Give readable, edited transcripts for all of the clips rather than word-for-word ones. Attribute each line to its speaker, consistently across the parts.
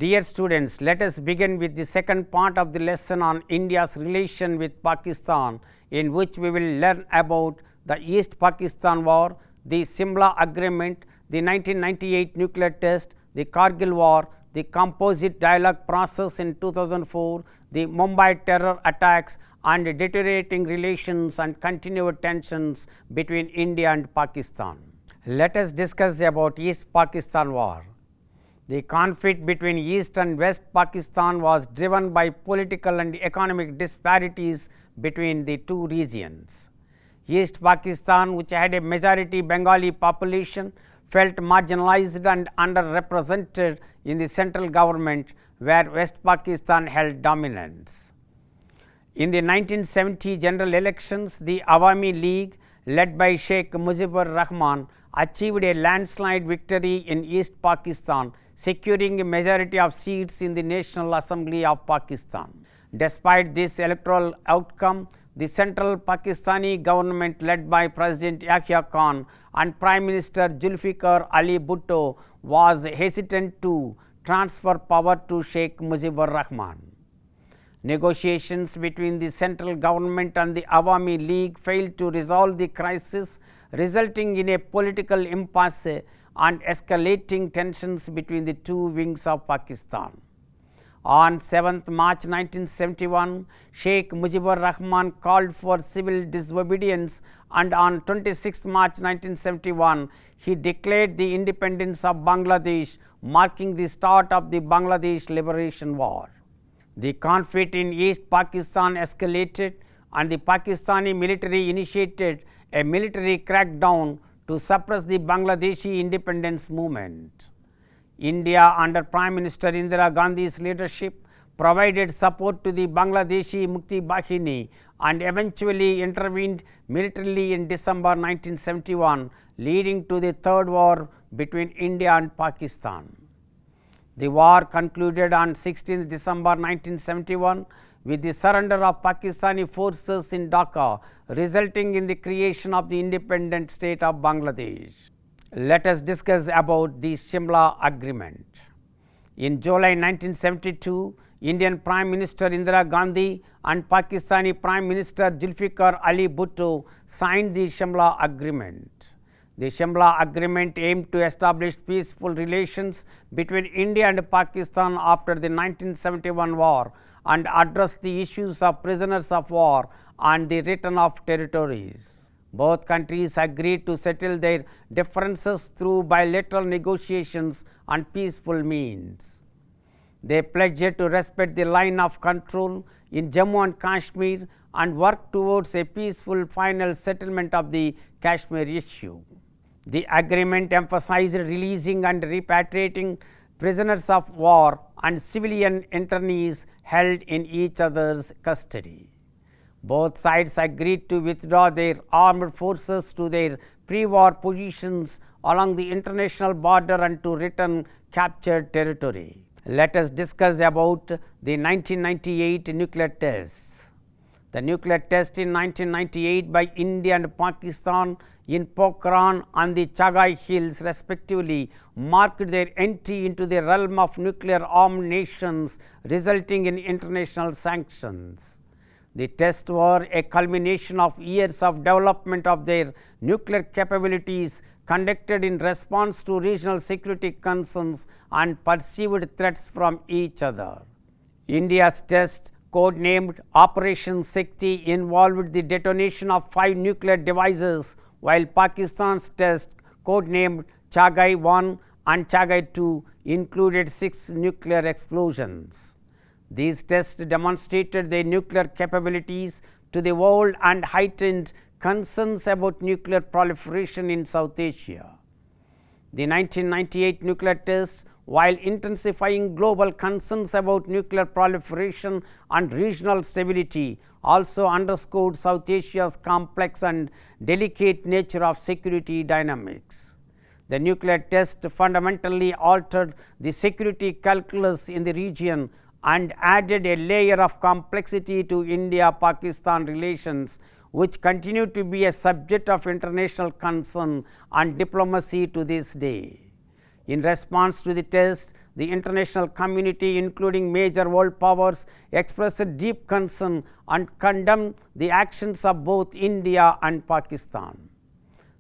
Speaker 1: Dear students, let us begin with the second part of the lesson on India's relation with Pakistan, in which we will learn about the East Pakistan War, the Simla Agreement, the 1998 nuclear test, the Kargil War, the composite dialogue process in 2004, the Mumbai terror attacks, and deteriorating relations and continued tensions between India and Pakistan. Let us discuss about East Pakistan War. The conflict between East and West Pakistan was driven by political and economic disparities between the two regions. East Pakistan, which had a majority Bengali population, felt marginalized and underrepresented in the central government, where West Pakistan held dominance. In the 1970 general elections, the Awami League, led by Sheikh Mujibur Rahman, achieved a landslide victory in East Pakistan, securing a majority of seats in the National Assembly of Pakistan. Despite this electoral outcome, the central Pakistani government, led by President Yahya Khan and Prime Minister Zulfikar Ali Bhutto, was hesitant to transfer power to Sheikh Mujibur Rahman. Negotiations between the central government and the Awami League failed to resolve the crisis, resulting in a political impasse and escalating tensions between the two wings of Pakistan. On 7th March 1971, Sheikh Mujibur Rahman called for civil disobedience, and on 26th March 1971, he declared the independence of Bangladesh, marking the start of the Bangladesh Liberation War. The conflict in East Pakistan escalated, and the Pakistani military initiated a military crackdown to suppress the Bangladeshi independence movement. India, under Prime Minister Indira Gandhi's leadership, provided support to the Bangladeshi Mukti Bahini and eventually intervened militarily in December 1971, leading to the Third War between India and Pakistan. The war concluded on 16 December 1971 with the surrender of Pakistani forces in Dhaka, resulting in the creation of the independent state of Bangladesh. Let us discuss about the Simla Agreement. In July 1972, Indian Prime Minister Indira Gandhi and Pakistani Prime Minister Zulfikar Ali Bhutto signed the Simla Agreement. The Simla Agreement aimed to establish peaceful relations between India and Pakistan after the 1971 war and address the issues of prisoners of war and the return of territories. Both countries agreed to settle their differences through bilateral negotiations and peaceful means. They pledged to respect the line of control in Jammu and Kashmir and work towards a peaceful final settlement of the Kashmir issue. The agreement emphasized releasing and repatriating prisoners of war and civilian internees held in each other's custody. Both sides agreed to withdraw their armed forces to their pre-war positions along the international border and to return captured territory. Let us discuss about the 1998 nuclear tests. The nuclear test in 1998 by India and Pakistan in Pokhran and the Chagai Hills respectively marked their entry into the realm of nuclear armed nations, resulting in international sanctions. The tests were a culmination of years of development of their nuclear capabilities, conducted in response to regional security concerns and perceived threats from each other. India's test, codenamed Operation Shakti, involved the detonation of 5 nuclear devices, while Pakistan's test, codenamed Chagai 1 and Chagai 2, included 6 nuclear explosions. These tests demonstrated their nuclear capabilities to the world and heightened concerns about nuclear proliferation in South Asia. The 1998 nuclear tests, while intensifying global concerns about nuclear proliferation and regional stability, also underscored South Asia's complex and delicate nature of security dynamics. The nuclear test fundamentally altered the security calculus in the region and added a layer of complexity to India-Pakistan relations, which continue to be a subject of international concern and diplomacy to this day. In response to the test, the international community, including major world powers, expressed deep concern and condemned the actions of both India and Pakistan.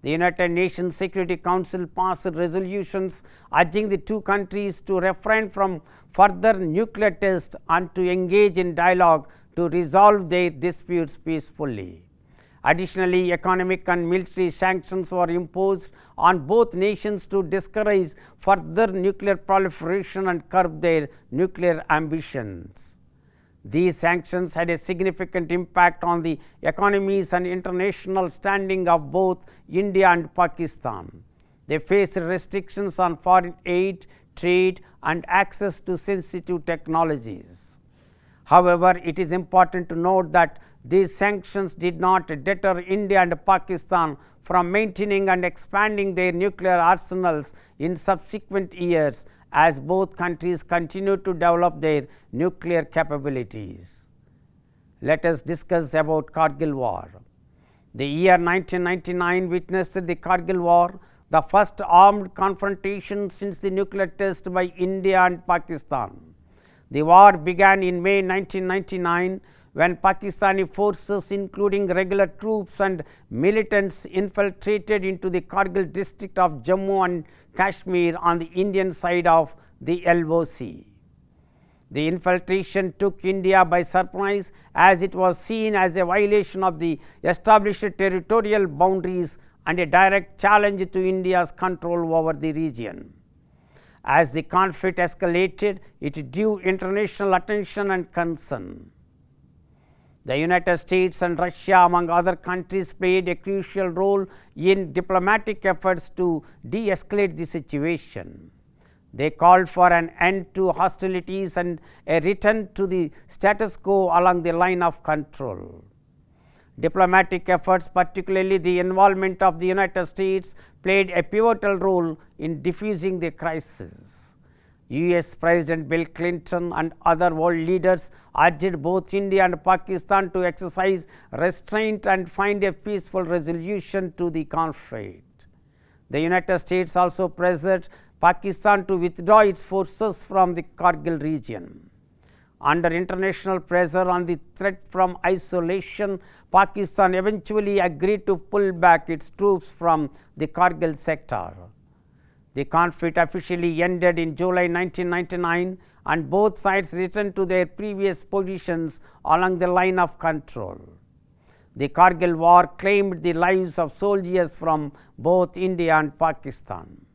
Speaker 1: The United Nations Security Council passed resolutions urging the two countries to refrain from further nuclear tests and to engage in dialogue to resolve their disputes peacefully. Additionally, economic and military sanctions were imposed on both nations to discourage further nuclear proliferation and curb their nuclear ambitions. These sanctions had a significant impact on the economies and international standing of both India and Pakistan. They faced restrictions on foreign aid, trade and access to sensitive technologies. However, it is important to note that these sanctions did not deter India and Pakistan from maintaining and expanding their nuclear arsenals in subsequent years, as both countries continue to develop their nuclear capabilities. Let us discuss about Kargil War. The year 1999 witnessed the Kargil War, the first armed confrontation since the nuclear test by India and Pakistan. The war began in May 1999 when Pakistani forces, including regular troops and militants, infiltrated into the Kargil district of Jammu and Kashmir on the Indian side of the LOC. The infiltration took India by surprise, as it was seen as a violation of the established territorial boundaries and a direct challenge to India's control over the region. As the conflict escalated, it drew international attention and concern. The United States and Russia, among other countries, played a crucial role in diplomatic efforts to de-escalate the situation. They called for an end to hostilities and a return to the status quo along the line of control. Diplomatic efforts, particularly the involvement of the United States, played a pivotal role in diffusing the crisis. US President Bill Clinton and other world leaders urged both India and Pakistan to exercise restraint and find a peaceful resolution to the conflict. The United States also pressured Pakistan to withdraw its forces from the Kargil region. Under international pressure on the threat from isolation, Pakistan eventually agreed to pull back its troops from the Kargil sector. The conflict officially ended in July 1999 and both sides returned to their previous positions along the line of control. The Kargil War claimed the lives of soldiers from both India and Pakistan.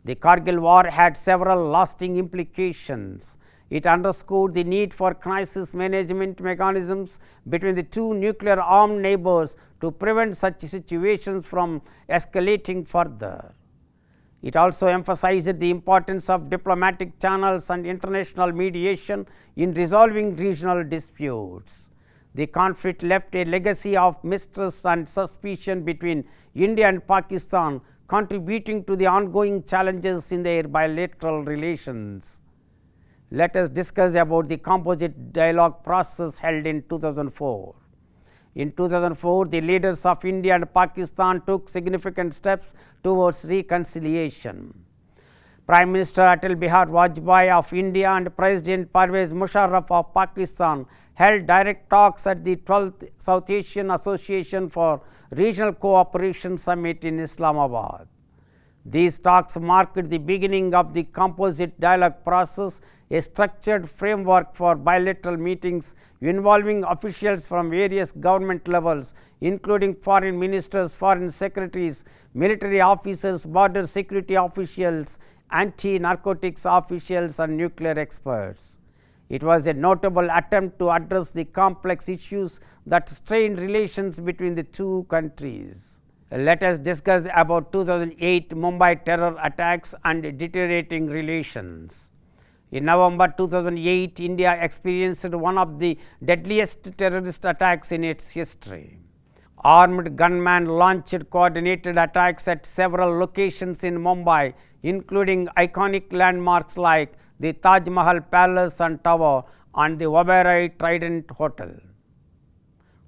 Speaker 1: The Kargil War had several lasting implications. It underscored the need for crisis management mechanisms between the two nuclear armed neighbors to prevent such situations from escalating further. It also emphasized the importance of diplomatic channels and international mediation in resolving regional disputes. The conflict left a legacy of mistrust and suspicion between India and Pakistan, contributing to the ongoing challenges in their bilateral relations. Let us discuss about the composite dialogue process held in 2004. In 2004, the leaders of India and Pakistan took significant steps towards reconciliation. Prime Minister Atal Bihari Vajpayee of India and President Pervez Musharraf of Pakistan held direct talks at the 12th South Asian Association for Regional Cooperation Summit in Islamabad. These talks marked the beginning of the composite dialogue process, a structured framework for bilateral meetings involving officials from various government levels, including foreign ministers, foreign secretaries, military officers, border security officials, anti-narcotics officials and nuclear experts. It was a notable attempt to address the complex issues that strained relations between the two countries. Let us discuss about 2008 Mumbai terror attacks and deteriorating relations. In November 2008, India experienced one of the deadliest terrorist attacks in its history. Armed gunmen launched coordinated attacks at several locations in Mumbai, including iconic landmarks like the Taj Mahal Palace and Tower and the Oberoi Trident Hotel.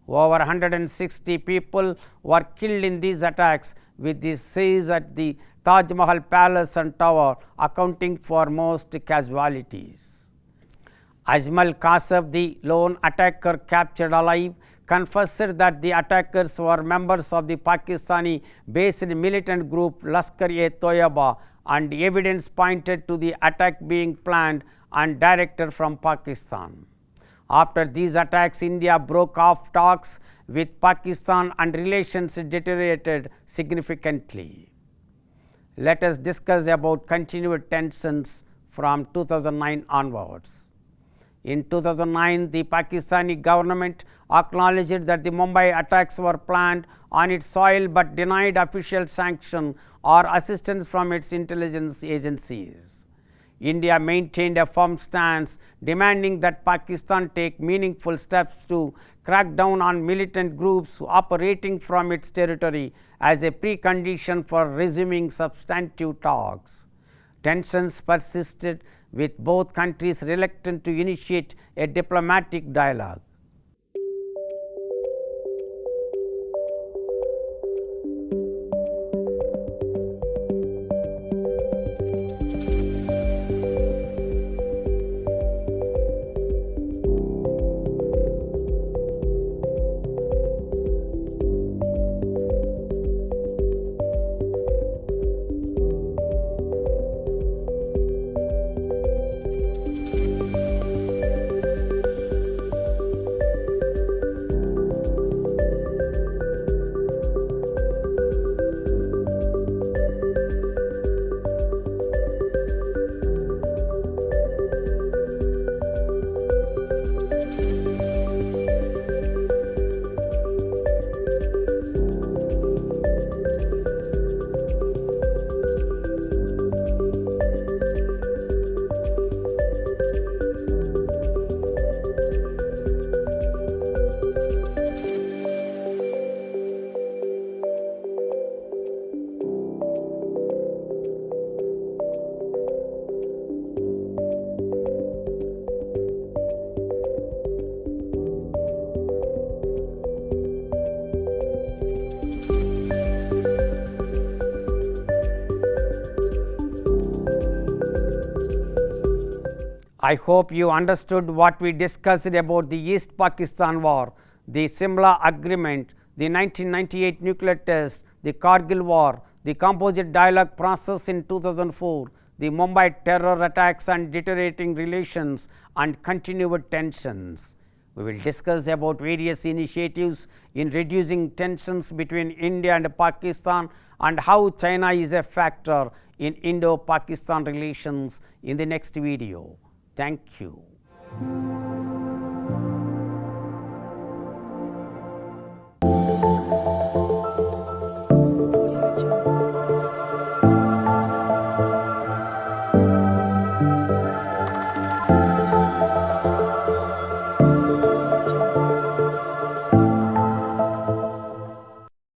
Speaker 1: Over 160 people were killed in these attacks, with the siege at the Taj Mahal Palace and Tower accounting for most casualties. Ajmal Kasab, the lone attacker captured alive, confessed that the attackers were members of the Pakistani-based militant group Lashkar-e-Toyaba, and evidence pointed to the attack being planned and directed from Pakistan. After these attacks, India broke off talks with Pakistan and relations deteriorated significantly. Let us discuss about continued tensions from 2009 onwards. In 2009, the Pakistani government acknowledged that the Mumbai attacks were planned on its soil but denied official sanction or assistance from its intelligence agencies. India maintained a firm stance demanding that Pakistan take meaningful steps to crack down on militant groups operating from its territory as a precondition for resuming substantive talks. Tensions persisted, with both countries reluctant to initiate a diplomatic dialogue. I hope you understood what we discussed about the East Pakistan War, the Simla Agreement, the 1998 nuclear test, the Kargil War, the composite dialogue process in 2004, the Mumbai terror attacks and deteriorating relations and continued tensions. We will discuss about various initiatives in reducing tensions between India and Pakistan and how China is a factor in Indo-Pakistan relations in the next video. Thank you.